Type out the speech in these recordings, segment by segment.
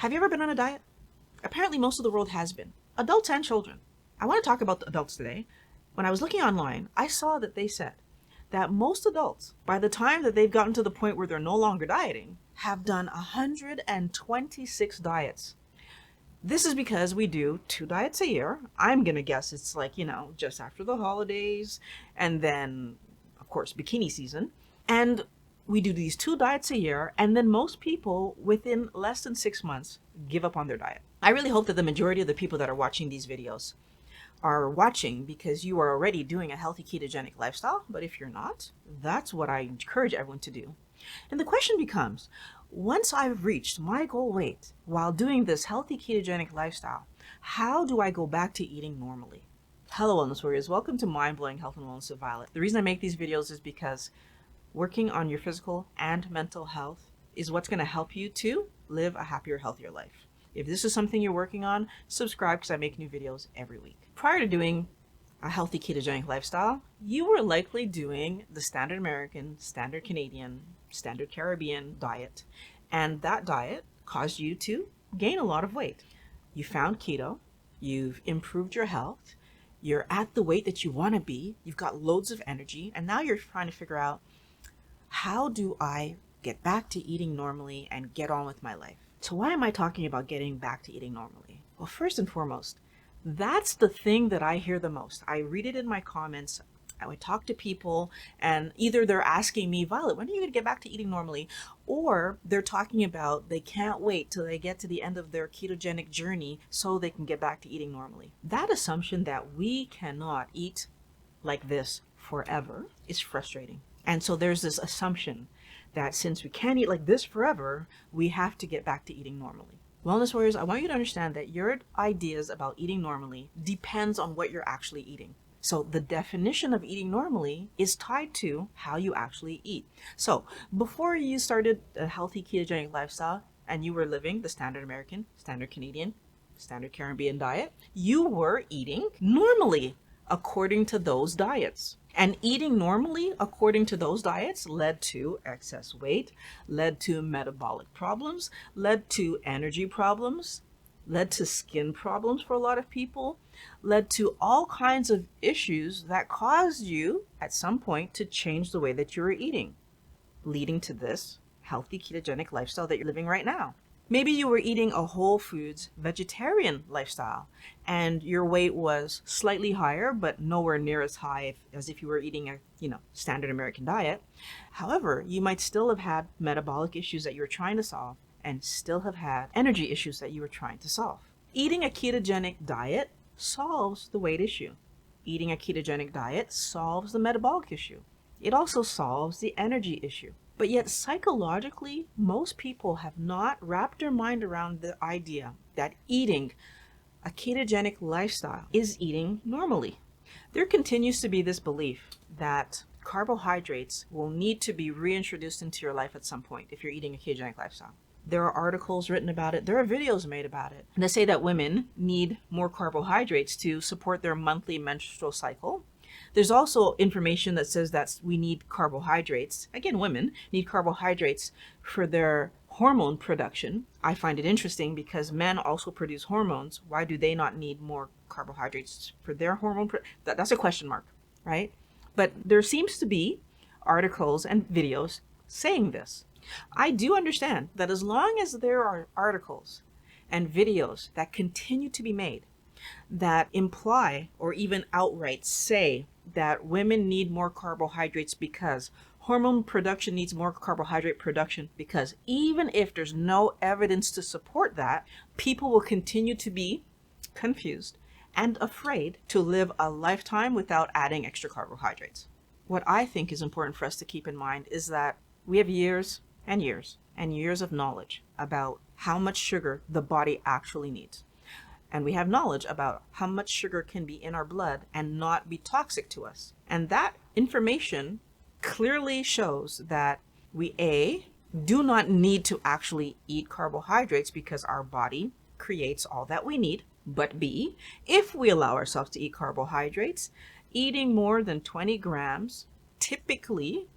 Have you ever been on a diet? Apparently most of the world has been. Adults and children. I want to talk about the adults today. When I was looking online, I saw that they said that most adults, by the time that they've gotten to the point where they're no longer dieting, have done 126 diets. This is because we do 2 diets a year. I'm going to guess it's like, just after the holidays and then, of course, bikini season. And we do these 2 diets a year, and then most people within less than 6 months give up on their diet. I really hope that the majority of the people that are watching these videos are watching because you are already doing a healthy ketogenic lifestyle. But if you're not, that's what I encourage everyone to do. And the question becomes, once I've reached my goal weight while doing this healthy ketogenic lifestyle, how do I go back to eating normally? Hello, Wellness Warriors. Welcome to Mind Blowing Health and Wellness with Violet. The reason I make these videos is because working on your physical and mental health is what's going to help you to live a happier, healthier life. If this is something you're working on, subscribe because I make new videos every week. Prior to doing a healthy ketogenic lifestyle, you were likely doing the standard American, standard Canadian, standard Caribbean diet. And that diet caused you to gain a lot of weight. You found keto, you've improved your health, you're at the weight that you want to be, you've got loads of energy, and now you're trying to figure out, how do I get back to eating normally and get on with my life? So why am I talking about getting back to eating normally? Well, first and foremost, that's the thing that I hear the most. I read it in my comments. I would talk to people and either they're asking me, Violet, when are you going to get back to eating normally? Or they're talking about they can't wait till they get to the end of their ketogenic journey so they can get back to eating normally. That assumption that we cannot eat like this forever is frustrating. And so there's this assumption that since we can't eat like this forever, we have to get back to eating normally. Wellness Warriors, I want you to understand that your ideas about eating normally depends on what you're actually eating. So the definition of eating normally is tied to how you actually eat. So before you started a healthy ketogenic lifestyle and you were living the standard American, standard Canadian, standard Caribbean diet, you were eating normally according to those diets. And eating normally according to those diets led to excess weight, led to metabolic problems, led to energy problems, led to skin problems for a lot of people, led to all kinds of issues that caused you at some point to change the way that you were eating, leading to this healthy ketogenic lifestyle that you're living right now. Maybe you were eating a whole foods vegetarian lifestyle and your weight was slightly higher, but nowhere near as high as if you were eating a, standard American diet. However, you might still have had metabolic issues that you were trying to solve and still have had energy issues that you were trying to solve. Eating a ketogenic diet solves the weight issue. Eating a ketogenic diet solves the metabolic issue. It also solves the energy issue. But yet psychologically, most people have not wrapped their mind around the idea that eating a ketogenic lifestyle is eating normally. There continues to be this belief that carbohydrates will need to be reintroduced into your life at some point if you're eating a ketogenic lifestyle. There are articles written about it. There are videos made about it. And they say that women need more carbohydrates to support their monthly menstrual cycle. There's also information that says that we need carbohydrates. Again, women need carbohydrates for their hormone production. I find it interesting because men also produce hormones. Why do they not need more carbohydrates for their hormone? That's a question mark, right? But there seems to be articles and videos saying this. I do understand that as long as there are articles and videos that continue to be made that imply or even outright say that women need more carbohydrates because hormone production needs more carbohydrate production, because even if there's no evidence to support that, people will continue to be confused and afraid to live a lifetime without adding extra carbohydrates. What I think is important for us to keep in mind is that we have years and years and years of knowledge about how much sugar the body actually needs. And we have knowledge about how much sugar can be in our blood and not be toxic to us. And that information clearly shows that we do not need to actually eat carbohydrates because our body creates all that we need. But B, if we allow ourselves to eat carbohydrates, eating more than 20 grams, typically,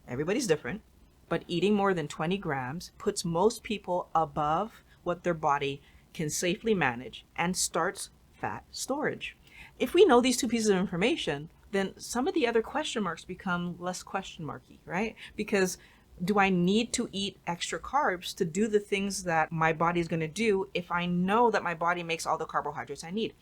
everybody's different, but eating more than 20 grams puts most people above what their body can safely manage and starts fat storage. If we know these two pieces of information, then some of the other question marks become less question marky, right? Because do I need to eat extra carbs to do the things that my body is going to do if I know that my body makes all the carbohydrates I need?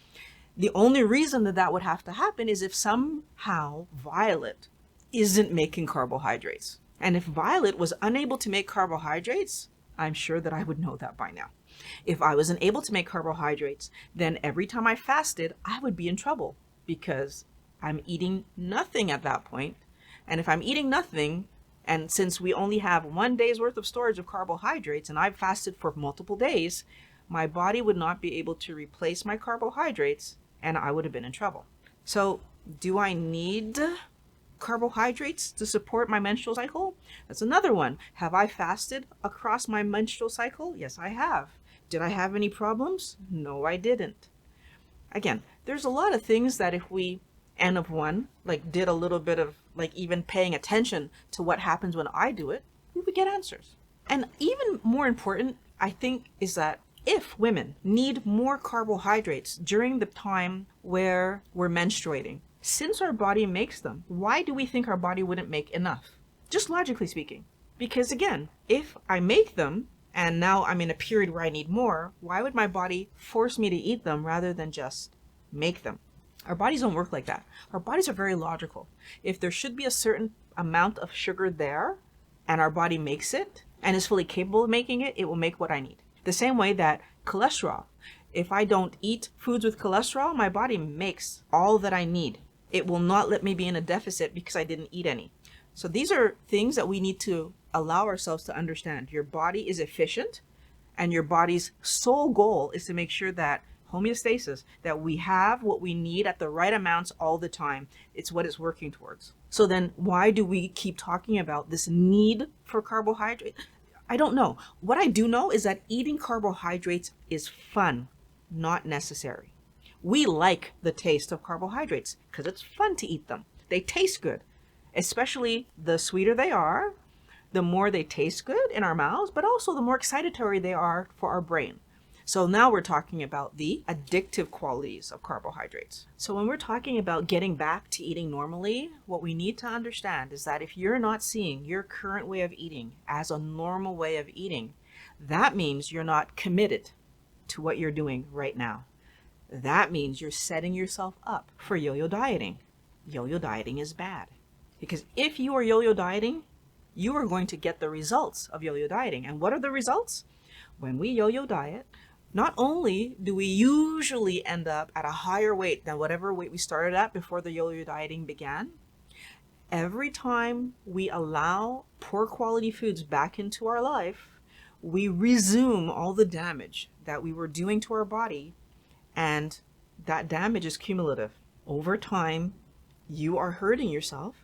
The only reason that that would have to happen is if somehow Violet isn't making carbohydrates. And if Violet was unable to make carbohydrates, I'm sure that I would know that by now. If I wasn't able to make carbohydrates, then every time I fasted, I would be in trouble because I'm eating nothing at that point. And if I'm eating nothing, and since we only have 1 day's worth of storage of carbohydrates and I've fasted for multiple days, my body would not be able to replace my carbohydrates and I would have been in trouble. So do I need carbohydrates to support my menstrual cycle? That's another one. Have I fasted across my menstrual cycle? Yes, I have. Did I have any problems? No, I didn't. Again, there's a lot of things that if we N of one, like did a little bit of like even paying attention to what happens when I do it, we would get answers. And even more important, I think, is that if women need more carbohydrates during the time where we're menstruating, since our body makes them, why do we think our body wouldn't make enough? Just logically speaking. Because again, if I make them and now I'm in a period where I need more, why would my body force me to eat them rather than just make them? Our bodies don't work like that. Our bodies are very logical. If there should be a certain amount of sugar there and our body makes it and is fully capable of making it, it will make what I need. The same way that cholesterol, if I don't eat foods with cholesterol, my body makes all that I need. It will not let me be in a deficit because I didn't eat any. So these are things that we need to allow ourselves to understand. Your body is efficient and your body's sole goal is to make sure that homeostasis, that we have what we need at the right amounts all the time. It's what it's working towards. So then why do we keep talking about this need for carbohydrate? I don't know. What I do know is that eating carbohydrates is fun, not necessary. We like the taste of carbohydrates because it's fun to eat them. They taste good, especially the sweeter they are, the more they taste good in our mouths, but also the more excitatory they are for our brain. So now we're talking about the addictive qualities of carbohydrates. So when we're talking about getting back to eating normally, what we need to understand is that if you're not seeing your current way of eating as a normal way of eating, that means you're not committed to what you're doing right now. That means you're setting yourself up for yo-yo dieting. Yo-yo dieting is bad. Because if you are yo-yo dieting, you are going to get the results of yo-yo dieting. And what are the results? When we yo-yo diet, not only do we usually end up at a higher weight than whatever weight we started at before the yo-yo dieting began, every time we allow poor quality foods back into our life, we resume all the damage that we were doing to our body, and that damage is cumulative. Over time, you are hurting yourself.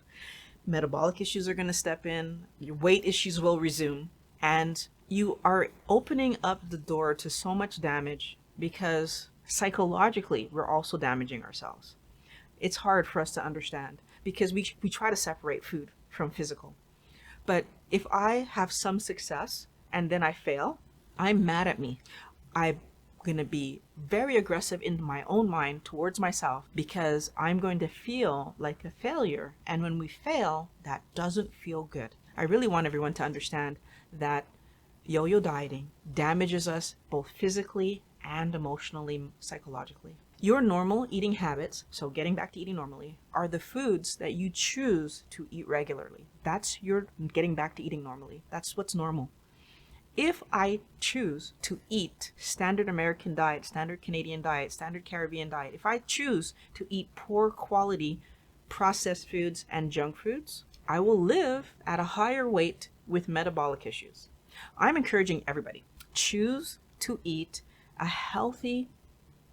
Metabolic issues are going to step in, your weight issues will resume, and you are opening up the door to so much damage because psychologically we're also damaging ourselves. It's hard for us to understand because we try to separate food from physical. But if I have some success and then I fail, I'm mad at me. I'm going to be very aggressive in my own mind towards myself because I'm going to feel like a failure. And when we fail, that doesn't feel good. I really want everyone to understand that yo-yo dieting damages us both physically and emotionally, psychologically. Your normal eating habits, so getting back to eating normally, are the foods that you choose to eat regularly. That's your getting back to eating normally. That's what's normal. If I choose to eat standard American diet, standard Canadian diet, standard Caribbean diet, if I choose to eat poor quality processed foods and junk foods, I will live at a higher weight with metabolic issues. I'm encouraging everybody, choose to eat a healthy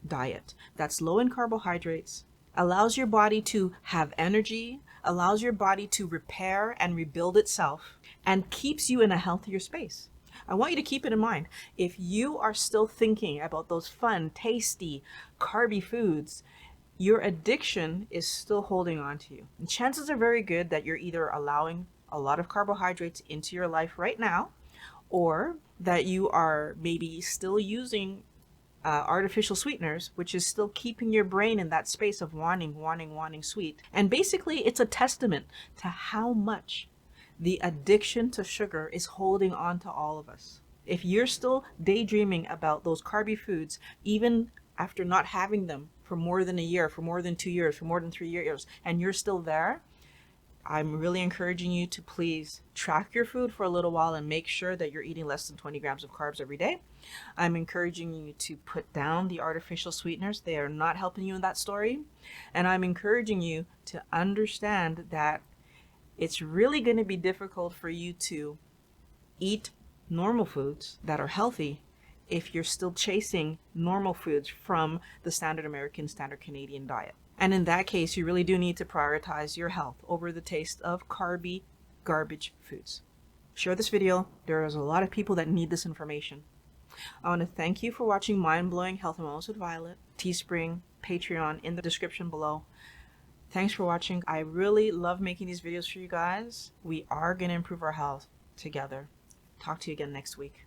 diet that's low in carbohydrates, allows your body to have energy, allows your body to repair and rebuild itself, and keeps you in a healthier space. I want you to keep it in mind. If you are still thinking about those fun, tasty, carby foods, your addiction is still holding on to you. And chances are very good that you're either allowing a lot of carbohydrates into your life right now, or that you are maybe still using artificial sweeteners, which is still keeping your brain in that space of wanting sweet. And basically, it's a testament to how much the addiction to sugar is holding on to all of us. If you're still daydreaming about those carby foods, even after not having them for more than a year, for more than 2 years, for more than 3 years, and you're still there, I'm really encouraging you to please track your food for a little while and make sure that you're eating less than 20 grams of carbs every day. I'm encouraging you to put down the artificial sweeteners. They are not helping you in that story. And I'm encouraging you to understand that it's really going to be difficult for you to eat normal foods that are healthy if you're still chasing normal foods from the standard American, standard Canadian diet. And in that case, you really do need to prioritize your health over the taste of carby garbage foods. Share this video. There's a lot of people that need this information. I want to thank you for watching Mind Blowing Health and Wellness with Violet, Teespring, Patreon in the description below. Thanks for watching. I really love making these videos for you guys. We are going to improve our health together. Talk to you again next week.